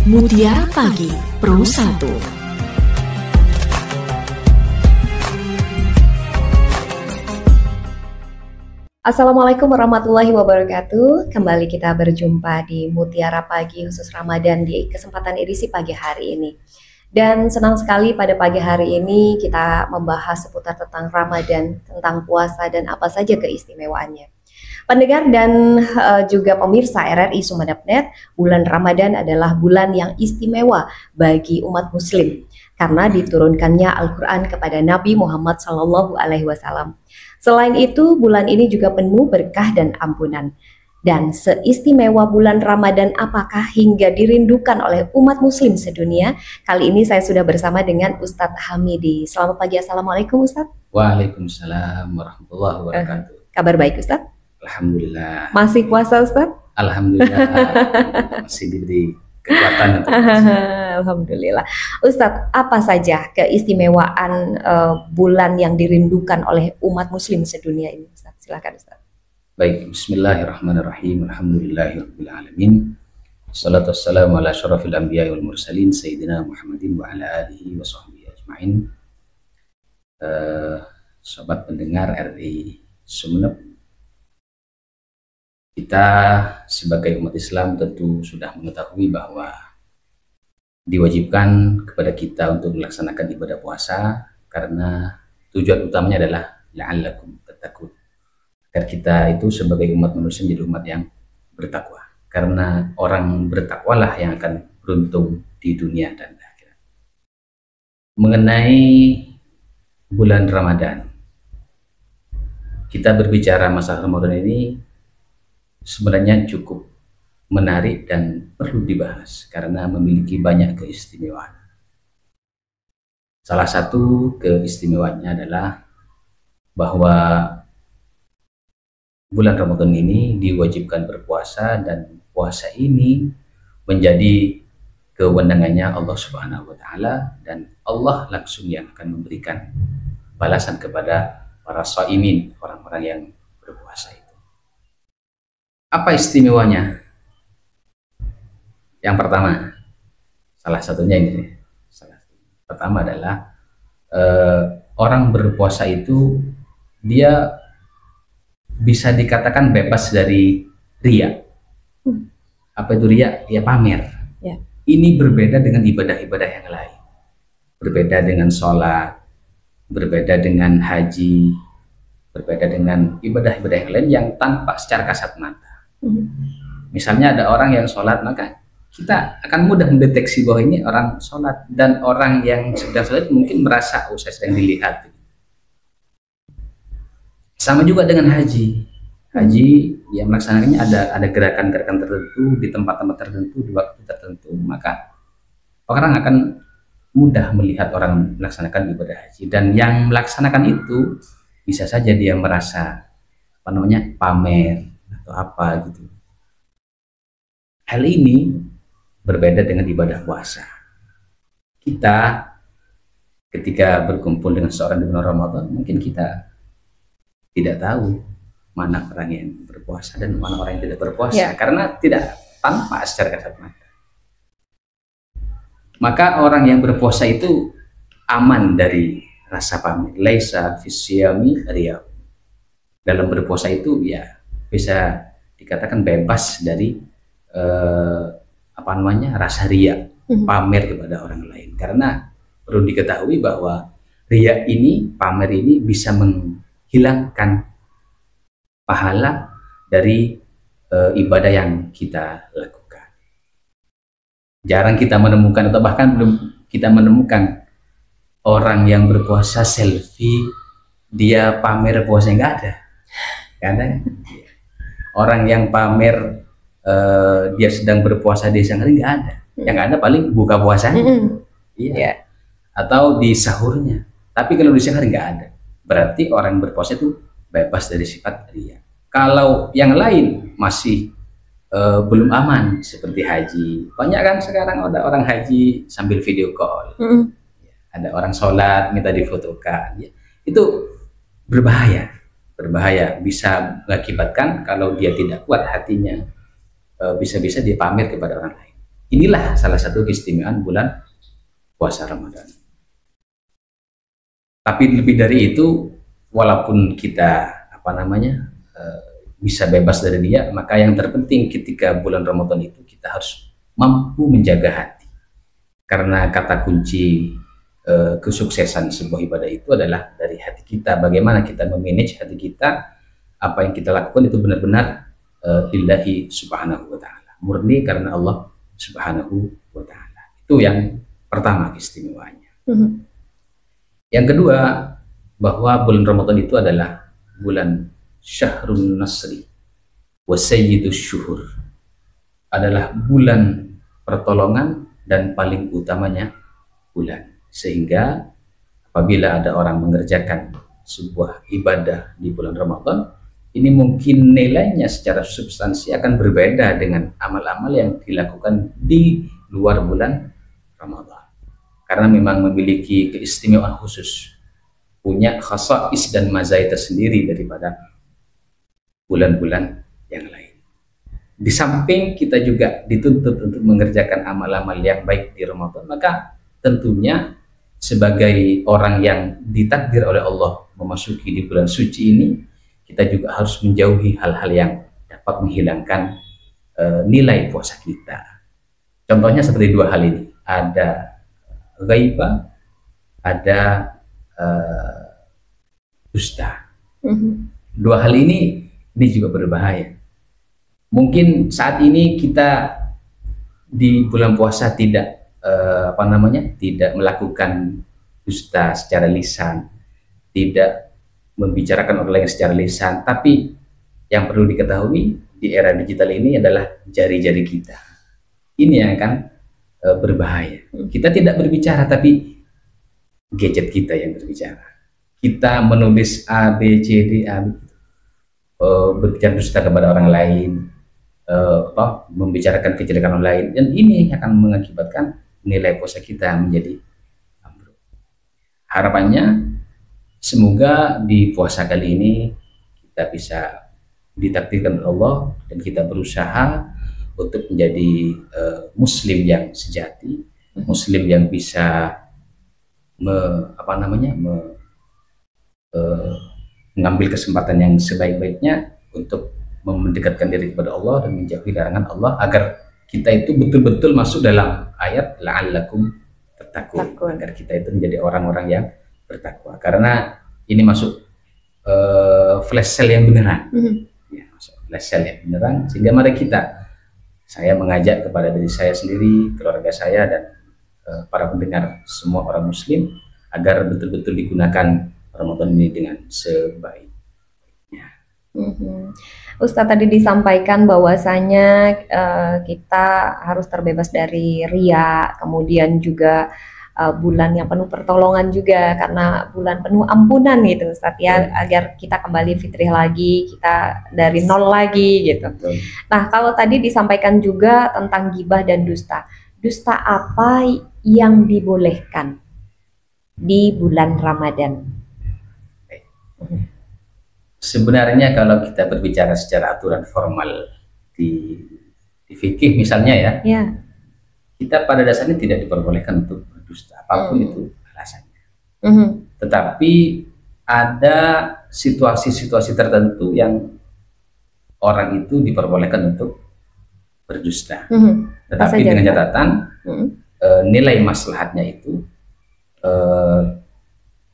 Mutiara Pagi Pro 1. Assalamualaikum warahmatullahi wabarakatuh. Kembali kita berjumpa di Mutiara Pagi khusus Ramadan di kesempatan edisi pagi hari ini. Dan senang sekali pada pagi hari ini kita membahas seputar tentang Ramadan, tentang puasa dan apa saja keistimewaannya. Pendengar dan juga pemirsa RRI Sumeneb.net, bulan Ramadan adalah bulan yang istimewa bagi umat muslim karena diturunkannya Al-Quran kepada Nabi Muhammad SAW. Selain itu, bulan ini juga penuh berkah dan ampunan. Dan seistimewa bulan Ramadan apakah hingga dirindukan oleh umat muslim sedunia? Kali ini saya sudah bersama dengan Ustadz Hamidi. Selamat pagi, Assalamualaikum Ustadz. Waalaikumsalam warahmatullahi wabarakatuh. Kabar baik Ustadz? Alhamdulillah. Masih puasa Ustadz? Alhamdulillah. Masih diberi kekuatan untuk Alhamdulillah. Ustadz, apa saja keistimewaan bulan yang dirindukan oleh umat muslim sedunia ini Ustadz? Silakan Ustadz. Baik, bismillahirrahmanirrahim. Alhamdulillahirrahmanirrahim. Assalatu wassalamu ala syarafil anbiya wal mursalin Sayyidina Muhammadin wa ala alihi wa sahbihi ajma'in. Sobat pendengar RRI Sumeneb, kita sebagai umat Islam tentu sudah mengetahui bahwa diwajibkan kepada kita untuk melaksanakan ibadah puasa karena tujuan utamanya adalah la'allakum tattaqun, agar kita itu sebagai umat manusia menjadi umat yang bertakwa, karena orang bertakwalah yang akan beruntung di dunia dan akhirat. Mengenai bulan Ramadan, kita berbicara masalah Ramadan ini sebenarnya cukup menarik dan perlu dibahas karena memiliki banyak keistimewaan. Salah satu keistimewaannya adalah bahwa bulan Ramadan ini diwajibkan berpuasa dan puasa ini menjadi kewenangannya Allah Subhanahu wa taala, dan Allah langsung yang akan memberikan balasan kepada para shaimin, orang-orang yang berpuasa itu. Apa istimewanya? Yang pertama, salah satunya ini. Pertama adalah orang berpuasa itu dia bisa dikatakan bebas dari riya. Apa itu riya? Ya pamer. Ya. Ini berbeda dengan ibadah-ibadah yang lain. Berbeda dengan sholat, berbeda dengan haji, berbeda dengan ibadah-ibadah yang lain yang tanpa secara kasat mata. Misalnya ada orang yang sholat, maka kita akan mudah mendeteksi bahwa ini orang sholat, dan orang yang sedang sholat mungkin merasa saya sedang dilihat. Sama juga dengan haji. Haji yang melaksanakannya ada gerakan-gerakan tertentu di tempat-tempat tertentu, di waktu tertentu, maka orang akan mudah melihat orang melaksanakan ibadah haji, dan yang melaksanakan itu bisa saja dia merasa pamer atau apa gitu. Hal ini berbeda dengan ibadah puasa. Kita ketika berkumpul dengan seorang di bulan Ramadan, mungkin kita tidak tahu mana orang yang berpuasa dan mana orang yang tidak berpuasa, karena tidak tanpa secara kasat mata. Maka orang yang berpuasa itu aman dari rasa pamer. Laisa fisyami riya. Dalam berpuasa itu ya bisa dikatakan bebas dari rasa riya, pamer kepada orang lain. Karena perlu diketahui bahwa riya ini, pamer ini bisa menghilangkan pahala dari ibadah yang kita lakukan. Jarang kita menemukan, atau bahkan belum kita menemukan orang yang berpuasa selfie dia pamer puasanya, nggak ada. Kadang orang yang pamer dia sedang berpuasa di siang hari, nggak ada. Yang ada paling buka puasanya, iya, atau di sahurnya. Tapi kalau di siang hari nggak ada. Berarti orang berpuasa itu bebas dari sifat riya. Kalau yang lain masih belum aman, seperti haji. Banyak kan sekarang ada orang haji sambil video call. Ada orang sholat minta difotokan. Itu berbahaya. Bisa mengakibatkan kalau dia tidak kuat hatinya, bisa-bisa dia pamer kepada orang lain. inilah salah satu keistimewaan bulan puasa Ramadan. Tapi lebih dari itu, walaupun kita bisa bebas dari dia, maka yang terpenting ketika bulan Ramadan itu kita harus mampu menjaga hati. Karena kata kunci kesuksesan sebuah ibadah itu adalah dari hati kita. Bagaimana kita memanage hati kita, apa yang kita lakukan itu benar-benar lillahi subhanahu wa ta'ala, murni karena Allah subhanahu wa ta'ala. Itu yang pertama keistimewaannya. Yang kedua, bahwa bulan Ramadan itu adalah bulan Syahrun Nasri wa Sayyidus Syuhur, adalah bulan pertolongan dan paling utamanya bulan. Sehingga apabila ada orang mengerjakan sebuah ibadah di bulan Ramadan, ini mungkin nilainya secara substansi akan berbeda dengan amal-amal yang dilakukan di luar bulan Ramadan. Karena memang memiliki keistimewaan khusus, punya khasais dan mazai tersendiri daripada bulan-bulan yang lain. Di samping kita juga dituntut untuk mengerjakan amal-amal yang baik di Ramadan, maka tentunya sebagai orang yang ditakdir oleh Allah memasuki di bulan suci ini, kita juga harus menjauhi hal-hal yang dapat menghilangkan nilai puasa kita. Contohnya seperti dua hal ini, ada ghaibah, ada dusta. Dua hal ini juga berbahaya. Mungkin saat ini kita di bulan puasa tidak tidak melakukan dusta secara lisan, tidak membicarakan orang lain secara lisan, tapi yang perlu diketahui di era digital ini adalah jari-jari kita. Ini yang akan berbahaya. Kita tidak berbicara, tapi gadget kita yang berbicara. Kita menulis A, B, C, D, A, berbicara dusta kepada orang lain, membicarakan kejelekan orang lain, dan ini akan mengakibatkan nilai puasa kita menjadi ambruk. Harapannya semoga di puasa kali ini kita bisa ditakdirkan oleh Allah dan kita berusaha untuk menjadi muslim yang sejati, muslim yang bisa mengambil kesempatan yang sebaik-baiknya untuk mendekatkan diri kepada Allah dan menjauhi larangan Allah, agar kita itu betul-betul masuk dalam ayat la'allakum tattaqun, agar kita itu menjadi orang-orang yang bertakwa. Karena ini masuk flash sale yang beneran, ya, masuk flash sale yang beneran. Sehingga mari saya mengajak kepada diri saya sendiri, keluarga saya, dan para pendengar semua orang muslim, agar betul-betul digunakan Ramadan ini dengan sebaik-baiknya. Ustadz tadi disampaikan bahwasanya kita harus terbebas dari riya, kemudian juga bulan yang penuh pertolongan juga, karena bulan penuh ampunan gitu Ustadz ya, agar kita kembali fitrih lagi, kita dari nol lagi gitu. Nah, kalau tadi disampaikan juga tentang gibah dan dusta. Dusta apa yang dibolehkan di bulan Ramadan? Sebenarnya kalau kita berbicara secara aturan formal di fikih misalnya ya, kita pada dasarnya tidak diperbolehkan untuk berdusta, apapun itu alasannya. Tetapi ada situasi-situasi tertentu yang orang itu diperbolehkan untuk berdusta. Tetapi dengan catatan nilai maslahatnya itu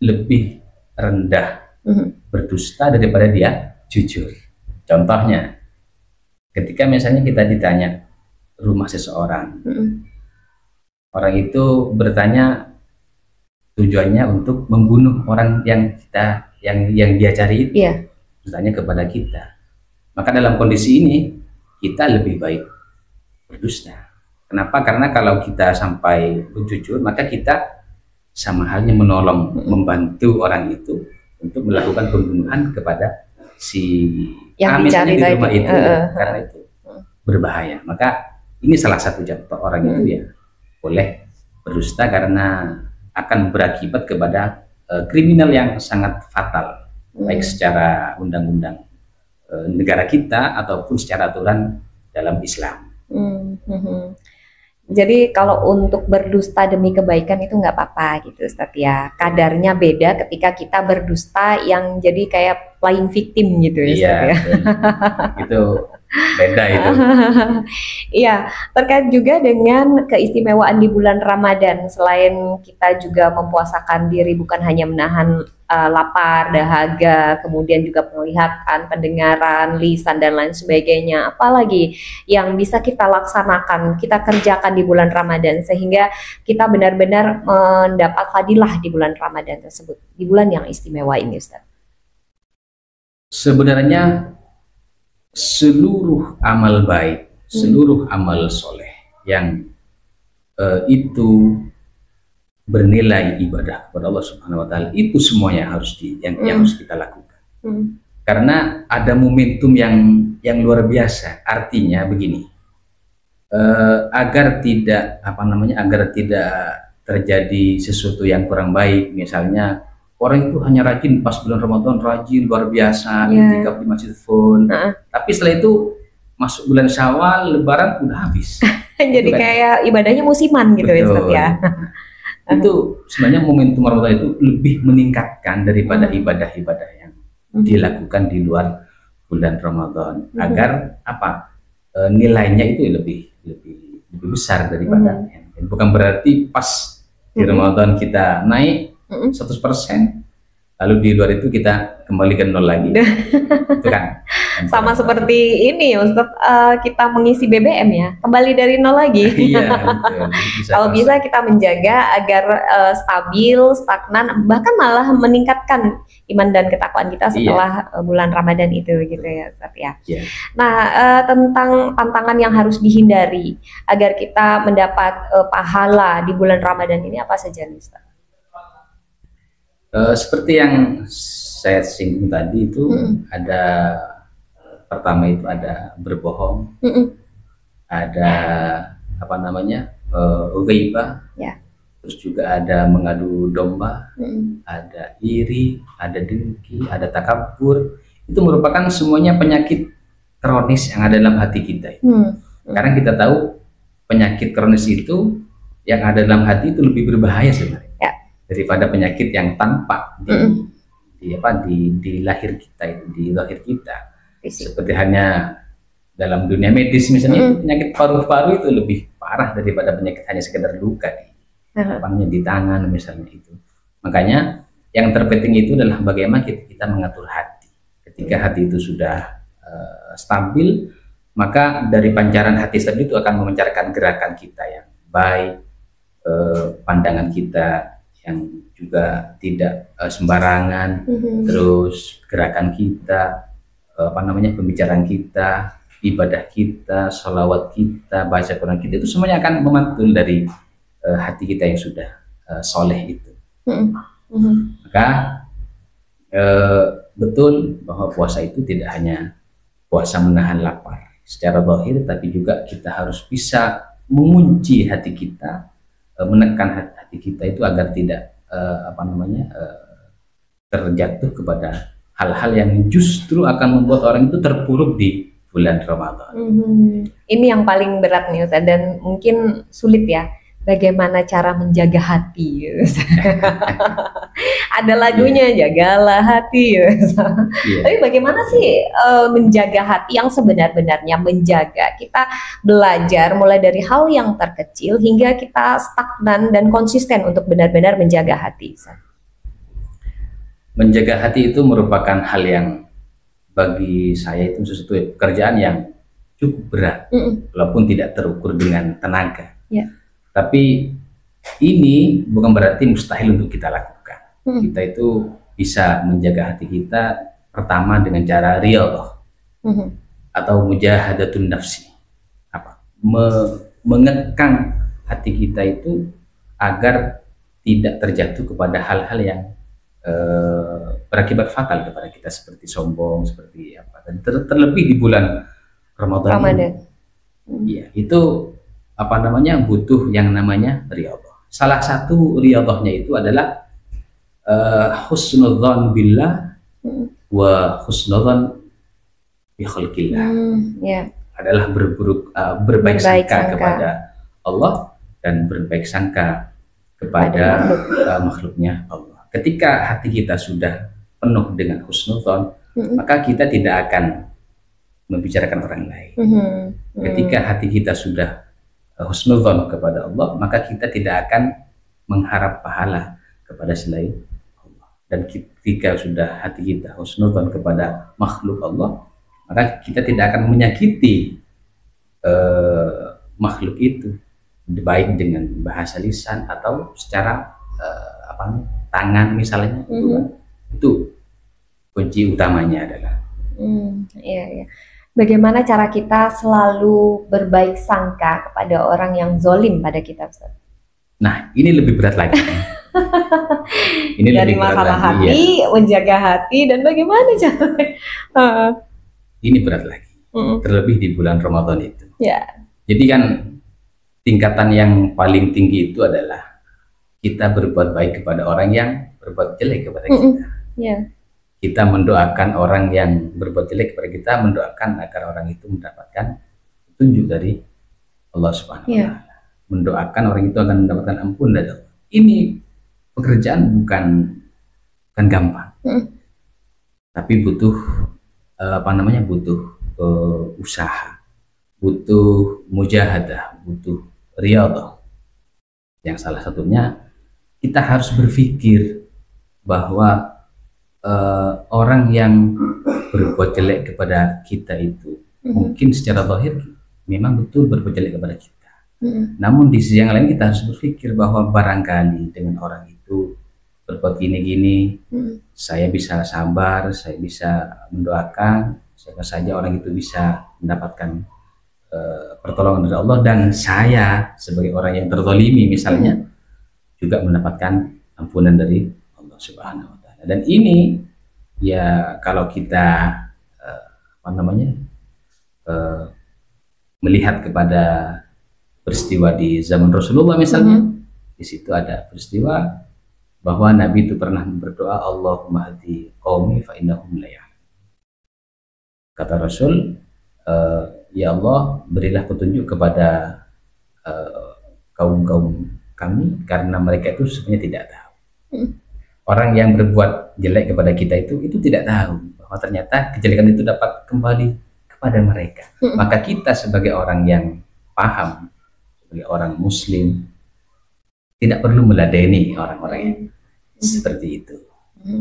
lebih rendah berdusta daripada dia jujur. Contohnya, ketika misalnya kita ditanya rumah seseorang, orang itu bertanya tujuannya untuk membunuh orang yang dia cari itu, bertanya kepada kita. Maka dalam kondisi ini kita lebih baik berdusta. Kenapa? Karena kalau kita sampai jujur, maka kita sama halnya menolong, membantu orang itu untuk melakukan pembunuhan kepada si yang dicari di rumah itu, karena itu berbahaya. Maka ini salah satu contoh orang itu ya boleh berdusta karena akan berakibat kepada kriminal yang sangat fatal, baik secara undang-undang negara kita ataupun secara aturan dalam Islam. Jadi kalau untuk berdusta demi kebaikan itu nggak apa-apa gitu Ustadz ya. Kadarnya beda ketika kita berdusta yang jadi kayak playing victim gitu ya Iya, Ustadz ya. itu beda itu. Iya, terkait juga dengan keistimewaan di bulan Ramadan. Selain kita juga mempuasakan diri bukan hanya menahan lapar, dahaga, kemudian juga penglihatan, pendengaran, lisan dan lain sebagainya. Apalagi yang bisa kita laksanakan, kita kerjakan di bulan Ramadan sehingga kita benar-benar mendapat fadilah di bulan Ramadan tersebut, di bulan yang istimewa ini, Ustaz. Sebenarnya seluruh amal baik, seluruh amal soleh yang itu bernilai ibadah kepada Allah Subhanahu Wa Taala, itu semuanya harus yang harus kita lakukan. Karena ada momentum yang luar biasa. Artinya begini, agar tidak agar tidak terjadi sesuatu yang kurang baik, misalnya orang itu hanya rajin pas bulan Ramadan, rajin luar biasa, itikaf di masjid full, tapi setelah itu masuk bulan Syawal, Lebaran udah habis. Jadi kan kayak ibadahnya musiman gitu ya Ustaz ya. Itu sebenarnya momentum Ramadan itu lebih meningkatkan daripada ibadah-ibadah yang dilakukan di luar bulan Ramadan, agar nilainya itu lebih besar daripada bukan berarti pas di Ramadan kita naik 100%, lalu di luar itu kita kembali ke nol lagi. Itu kan sama seperti ini Ustaz, kita mengisi BBM ya, kembali dari nol lagi. Iya, Kalau bisa kita menjaga agar stabil, stagnan, bahkan malah meningkatkan iman dan ketakwaan kita setelah bulan Ramadan itu gitu ya Ustaz ya. Nah, tentang tantangan yang harus dihindari agar kita mendapat pahala di bulan Ramadan ini apa saja nih Ustaz? Seperti yang saya singgung tadi itu, ada pertama itu ada berbohong, ada ghaibah, terus juga ada mengadu domba, ada iri, ada dengki, ada takabur. Itu merupakan semuanya penyakit kronis yang ada dalam hati kita. Karena kita tahu penyakit kronis itu yang ada dalam hati itu lebih berbahaya sebenarnya daripada penyakit yang tampak di lahir kita, itu di lahir kita. Seperti hanya dalam dunia medis misalnya, penyakit paru-paru itu lebih parah daripada penyakit hanya sekedar luka di tangan misalnya itu. Makanya yang terpenting itu adalah bagaimana kita mengatur hati. Ketika hati itu sudah stabil, maka dari pancaran hati stabil itu akan memancarkan gerakan kita yang baik, pandangan kita yang juga tidak sembarangan, terus gerakan kita, pembicaraan kita, ibadah kita, sholawat kita, baca Quran kita, itu semuanya akan memantul dari hati kita yang sudah soleh itu. Maka betul bahwa puasa itu tidak hanya puasa menahan lapar secara zahir, tapi juga kita harus bisa mengunci hati kita, menekan hati kita itu agar tidak terjatuh kepada hal-hal yang justru akan membuat orang itu terpuruk di bulan Ramadan. Ini yang paling berat nih Ustaz, dan mungkin sulit ya, bagaimana cara menjaga hati. Ada lagunya, jagalah hati. Tapi bagaimana sih menjaga hati yang sebenar-benarnya menjaga? Kita belajar mulai dari hal yang terkecil hingga kita stagnan dan konsisten untuk benar-benar menjaga hati. Menjaga hati itu merupakan hal yang bagi saya itu sesuatu pekerjaan yang cukup berat, walaupun tidak terukur dengan tenaga. Tapi ini bukan berarti mustahil untuk kita lakukan. Kita itu bisa menjaga hati kita pertama dengan cara riyadhah atau mujahadatun nafsi. Mengekang hati kita itu agar tidak terjatuh kepada hal-hal yang berakibat fatal kepada kita, seperti sombong, seperti terlebih di bulan Ramadan. Ya, itu butuh yang namanya riyadhah. Salah satu riyadhahnya itu adalah husnudzan billah wa husnudzan bi khalqillah. Adalah berbaik sangka kepada Allah dan berbaik sangka kepada makhluknya Allah. Ketika hati kita sudah penuh dengan husnudzon, maka kita tidak akan membicarakan orang lain. Ketika hati kita sudah husnudzon kepada Allah, maka kita tidak akan mengharap pahala kepada selain Allah. Dan ketika sudah hati kita husnudzon kepada makhluk Allah, maka kita tidak akan menyakiti makhluk itu, baik dengan bahasa lisan atau secara tangan misalnya. Itu kunci utamanya adalah iya. Bagaimana cara kita selalu berbaik sangka kepada orang yang zolim pada kita, Ustaz? Nah, ini lebih berat lagi. Ini dari lebih berat masalah lagi, hati, menjaga hati, dan bagaimana caranya? Ini berat lagi, terlebih di bulan Ramadan itu. Ya. Jadi kan tingkatan yang paling tinggi itu adalah kita berbuat baik kepada orang yang berbuat jelek kepada kita. Yeah. Kita mendoakan orang yang berbuat jelek kepada kita, mendoakan agar orang itu mendapatkan petunjuk dari Allah Subhanahu wa Ta'ala. Mendoakan orang itu akan mendapatkan ampun dari Allah. Ini pekerjaan bukan gampang, tapi butuh butuh usaha, butuh mujahadah, butuh riyadhah. Yang salah satunya kita harus berpikir bahwa orang yang berbuat jelek kepada kita itu mungkin secara zahir memang betul berbuat jelek kepada kita. Namun di sisi yang lain kita harus berpikir bahwa barangkali dengan orang itu berbuat gini-gini, saya bisa sabar, saya bisa mendoakan, siapa saja orang itu bisa mendapatkan pertolongan dari Allah, dan saya sebagai orang yang terzalimi misalnya juga mendapatkan ampunan dari Allah Subhanahu wa Ta'ala. Dan ini ya kalau kita melihat kepada peristiwa di zaman Rasulullah misalnya, di situ ada peristiwa bahwa Nabi itu pernah berdoa, Allahumma hadi qaumi fa innahum la ya'lamun. Kata Rasul, ya Allah, berilah petunjuk kepada kaum-kaum kami karena mereka itu sebenarnya tidak tahu. Orang yang berbuat jelek kepada kita itu tidak tahu bahwa ternyata kejelekan itu dapat kembali kepada mereka. Maka kita sebagai orang yang paham, sebagai orang muslim, tidak perlu meladeni orang-orang yang seperti itu.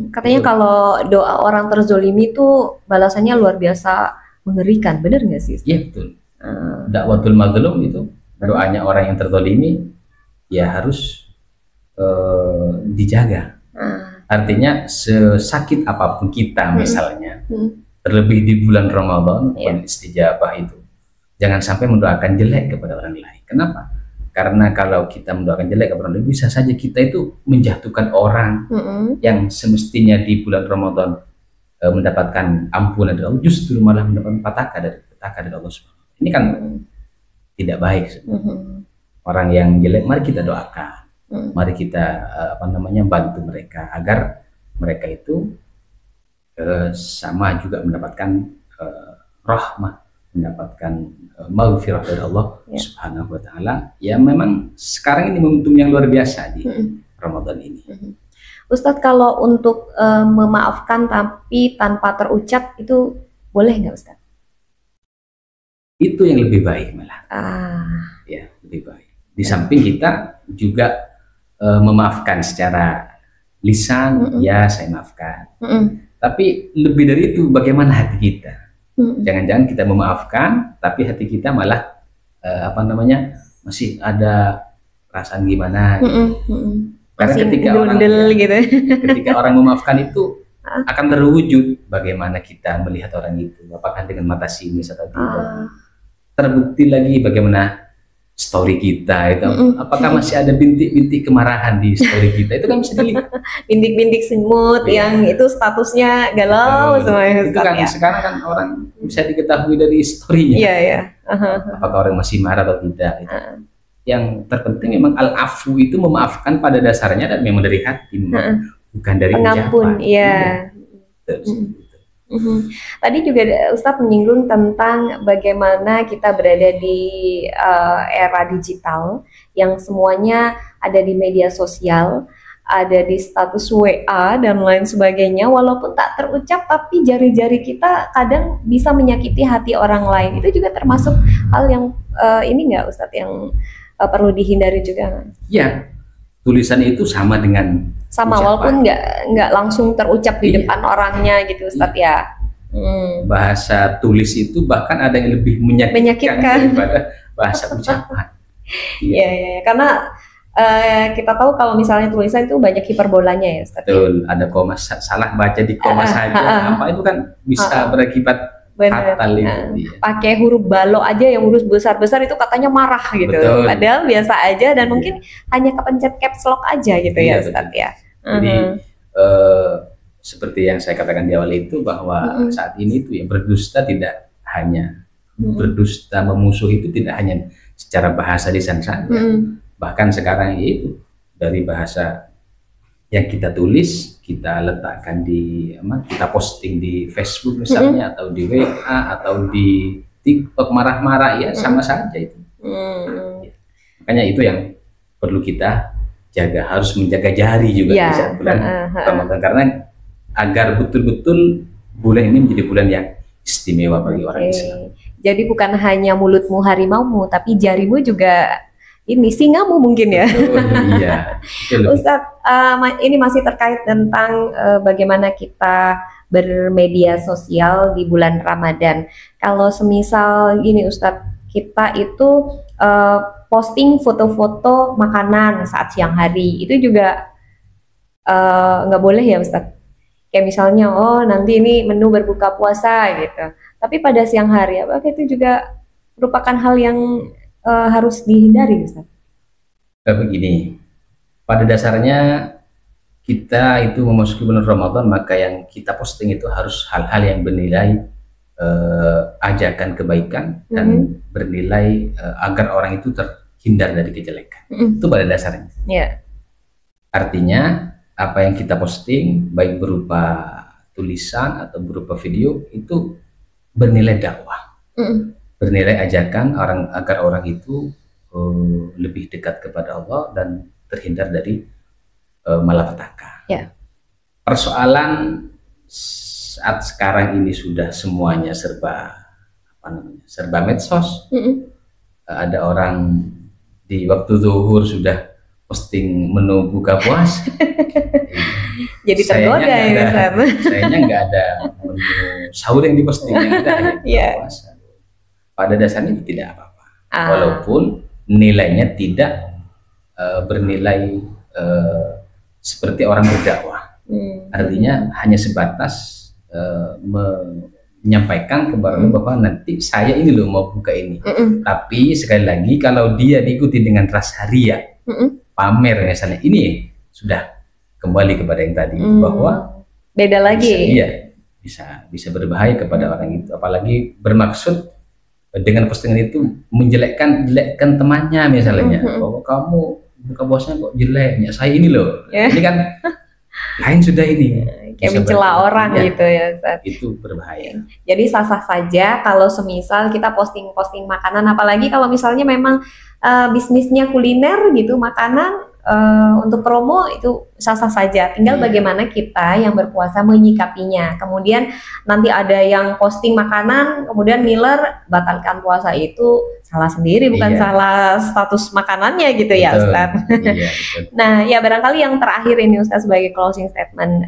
Katanya kalau doa orang terzolimi itu balasannya luar biasa mengerikan, benar nggak sih? Iya betul. Dakwatul mazlum itu, doanya orang yang terzolimi ya harus dijaga. Artinya sesakit apapun kita misalnya, terlebih di bulan Ramadan, bulan istijabah itu, jangan sampai mendoakan jelek kepada orang lain. Kenapa? Karena kalau kita mendoakan jelek kepada orang lain, bisa saja kita itu menjatuhkan orang yang semestinya di bulan Ramadan mendapatkan ampunan dari Allah, justru malah mendapatkan petaka dari Allah SWT. Ini kan tidak baik. Orang yang jelek, mari kita doakan, mari kita bantu mereka agar mereka itu sama juga mendapatkan rahmah, mendapatkan maghfirah dari Allah Subhanahu wa Ta'ala. Ya memang sekarang ini momentum yang luar biasa di Ramadan ini. Ustadz, kalau untuk memaafkan tapi tanpa terucap itu boleh nggak, Ustadz? Itu yang lebih baik malah. Ya, lebih baik. Di samping kita juga memaafkan secara lisan, ya saya maafkan. Tapi lebih dari itu, bagaimana hati kita? Jangan-jangan kita memaafkan, tapi hati kita malah masih ada perasaan gimana? Karena ketika orang memaafkan itu akan terwujud bagaimana kita melihat orang itu, apakah dengan mata sinis atau tidak. Terbukti lagi bagaimana story kita itu, apakah masih ada bintik-bintik kemarahan di story kita, itu kan bisa dilihat. Bintik-bintik semut yang itu statusnya galau semuanya. Itu kan sekarang kan orang bisa diketahui dari storynya. Apakah orang masih marah atau tidak. Yang terpenting memang al-afu itu memaafkan pada dasarnya dan memang dari hati, bukan dari pengampun. ucapan. Tadi juga Ustadz menyinggung tentang bagaimana kita berada di era digital yang semuanya ada di media sosial, ada di status WA dan lain sebagainya. Walaupun tak terucap, tapi jari-jari kita kadang bisa menyakiti hati orang lain. Itu juga termasuk hal yang ini nggak Ustadz yang perlu dihindari juga? Ya, tulisan itu sama dengan sama ucapan. Walaupun nggak langsung terucap di depan orangnya gitu Ustadz ya. Bahasa tulis itu bahkan ada yang lebih menyakitkan daripada bahasa ucapan. Iya, karena kita tahu kalau misalnya tulisan itu banyak hiperbolanya ya Ustadz. Betul, ada koma, salah baca di koma saja, apa itu kan bisa berakibat fatal itu. Pakai huruf balok aja yang huruf besar-besar itu katanya marah gitu. Betul. Padahal biasa aja dan mungkin hanya kepencet caps lock aja gitu ya Ustadz ya. Jadi seperti yang saya katakan di awal itu bahwa saat ini tuh yang berdusta tidak hanya berdusta, memusuhi itu tidak hanya secara bahasa lisan saja. Bahkan sekarang itu dari bahasa yang kita tulis, kita letakkan di kita posting di Facebook misalnya, atau di WA atau di TikTok marah-marah, ya sama saja itu. Makanya itu yang perlu kita jaga, harus menjaga jari juga di saat bulan Ramadan, karena agar betul-betul bulan ini menjadi bulan yang istimewa bagi orang Islam. Jadi bukan hanya mulutmu harimaumu, tapi jarimu juga ini singamu mungkin ya. Iya. Ustadz, ini masih terkait tentang bagaimana kita bermedia sosial di bulan Ramadan. Kalau semisal gini Ustadz, kita itu posting foto-foto makanan saat siang hari, itu juga nggak boleh ya Ustadz? Kayak misalnya, oh nanti ini menu berbuka puasa gitu. Tapi pada siang hari, apakah itu juga merupakan hal yang harus dihindari, Ustaz? Begini, pada dasarnya kita itu memasuki bulan Ramadan, maka yang kita posting itu harus hal-hal yang bernilai ajakan kebaikan dan bernilai agar orang itu terhindar dari kejelekan. Itu pada dasarnya. Artinya apa yang kita posting, baik berupa tulisan atau berupa video, itu bernilai dakwah, bernilai ajakan agar orang itu lebih dekat kepada Allah dan terhindar dari malapetaka. Persoalan saat sekarang ini sudah semuanya serba medsos. Ada orang di waktu zuhur sudah posting menu buka puasa. Jadi tergoda ya, sayangnya nggak ada menu sahur yang diposting, yang ada hanya buka puasa. Pada dasarnya tidak apa-apa, walaupun nilainya tidak bernilai seperti orang berdakwah. Artinya hanya sebatas menyampaikan kepada bahwa nanti saya ini loh mau buka ini. Tapi sekali lagi kalau dia diikuti dengan rasa ria, pamer misalnya, ini sudah kembali kepada yang tadi, bahwa beda lagi. Bisa berbahaya kepada orang itu, apalagi bermaksud dengan postingan itu menjelekkan temannya misalnya, bahwa kamu buka puasanya kok jeleknya, saya ini loh. Ini kan lain sudah ini. Kayak mencela orang gitu ya, Ustaz. Itu berbahaya. Jadi sah-sah saja kalau semisal kita posting makanan, apalagi kalau misalnya memang bisnisnya kuliner gitu, makanan untuk promo, itu sah-sah saja. Tinggal bagaimana kita yang berpuasa menyikapinya. Kemudian nanti ada yang posting makanan, kemudian ngiler, batalkan puasa, itu salah sendiri, bukan salah status makanannya gitu. Betul. Ya Ustaz. Nah ya, barangkali yang terakhir ini Ustaz sebagai closing statement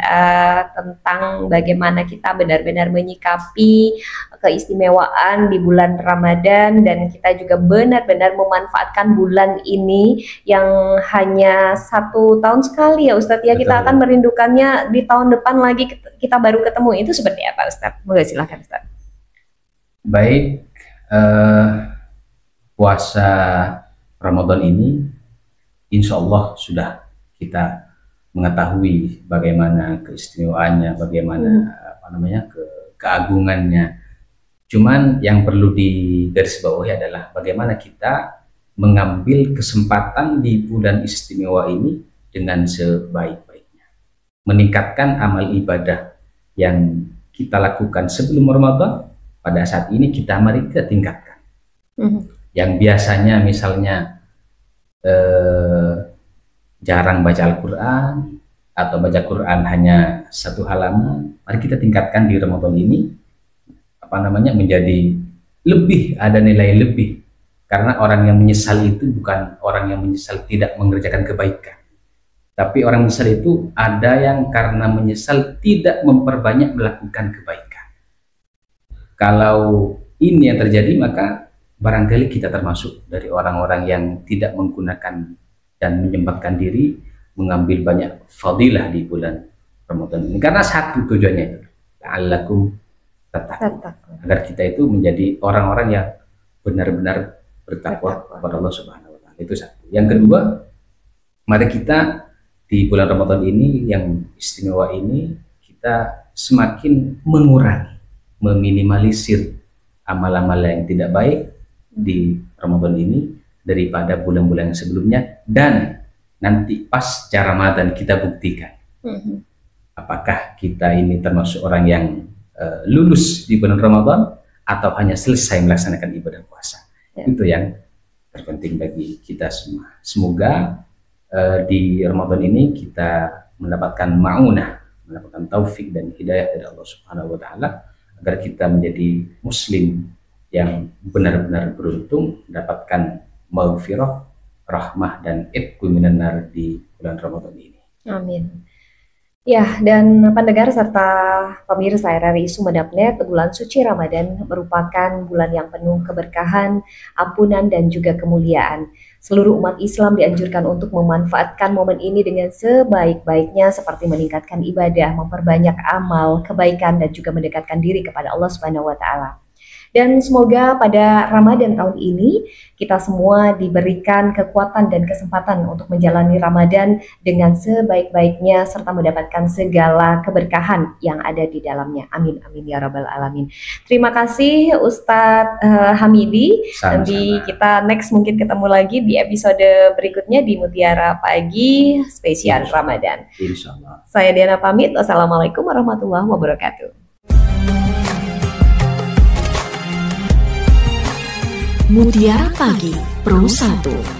tentang bagaimana kita benar-benar menyikapi keistimewaan di bulan Ramadan, dan kita juga benar-benar memanfaatkan bulan ini yang hanya 1 tahun sekali ya Ustadz ya. Betul. Kita akan merindukannya di tahun depan lagi kita baru ketemu. Itu seperti apa Ustadz? Boleh silahkan Ustadz. Baik, puasa Ramadan ini insya Allah sudah kita mengetahui bagaimana keistimewaannya, bagaimana keagungannya. Cuman yang perlu digarisbawahi adalah bagaimana kita mengambil kesempatan di bulan istimewa ini dengan sebaik-baiknya, meningkatkan amal ibadah yang kita lakukan sebelum Ramadan, pada saat ini mari kita tingkatkan. Yang biasanya misalnya jarang baca Al-Quran atau baca Quran hanya 1 halaman, mari kita tingkatkan di Ramadan ini menjadi lebih, ada nilai lebih. Karena orang yang menyesal itu bukan orang yang menyesal tidak mengerjakan kebaikan, tapi orang menyesal itu ada yang karena menyesal tidak memperbanyak melakukan kebaikan. Kalau ini yang terjadi, maka barangkali kita termasuk dari orang-orang yang tidak menggunakan dan menyempatkan diri mengambil banyak fadilah di bulan Ramadan ini. Karena satu tujuannya itu, la'allakum tattaqun, agar kita itu menjadi orang-orang yang benar-benar bertakwa kepada Allah Subhanahu wa Ta'ala. Itu satu. Yang kedua, mari kita di bulan Ramadan ini yang istimewa ini, kita semakin mengurangi, meminimalisir amal-amal yang tidak baik di Ramadan ini daripada bulan-bulan yang sebelumnya. Dan nanti pas Ramadan kita buktikan apakah kita ini termasuk orang yang lulus di bulan Ramadan atau hanya selesai melaksanakan ibadah puasa. Itu yang terpenting bagi kita semua. Semoga di Ramadan ini kita mendapatkan ma'unah, mendapatkan taufik dan hidayah dari Allah Subhanahu wa Ta'ala, agar kita menjadi muslim yang benar-benar beruntung mendapatkan maghfirah, rahmah dan itqu minan nar di bulan Ramadan ini. Amin. Ya, dan pendengar serta pemirsa RRI Sumeneb.net, bulan suci Ramadan merupakan bulan yang penuh keberkahan, ampunan, dan juga kemuliaan. Seluruh umat Islam dianjurkan untuk memanfaatkan momen ini dengan sebaik-baiknya, seperti meningkatkan ibadah, memperbanyak amal, kebaikan, dan juga mendekatkan diri kepada Allah Subhanahu wa Ta'ala. Dan semoga pada Ramadan tahun ini kita semua diberikan kekuatan dan kesempatan untuk menjalani Ramadan dengan sebaik-baiknya serta mendapatkan segala keberkahan yang ada di dalamnya. Amin amin ya rabbal alamin. Terima kasih Ustadz Hamidi. Sama-sama. Nanti kita next mungkin ketemu lagi di episode berikutnya di Mutiara Pagi spesial Ramadan. Insyaallah. Saya Diana pamit. Wassalamualaikum warahmatullahi wabarakatuh. Mutiara Pagi Pro 1.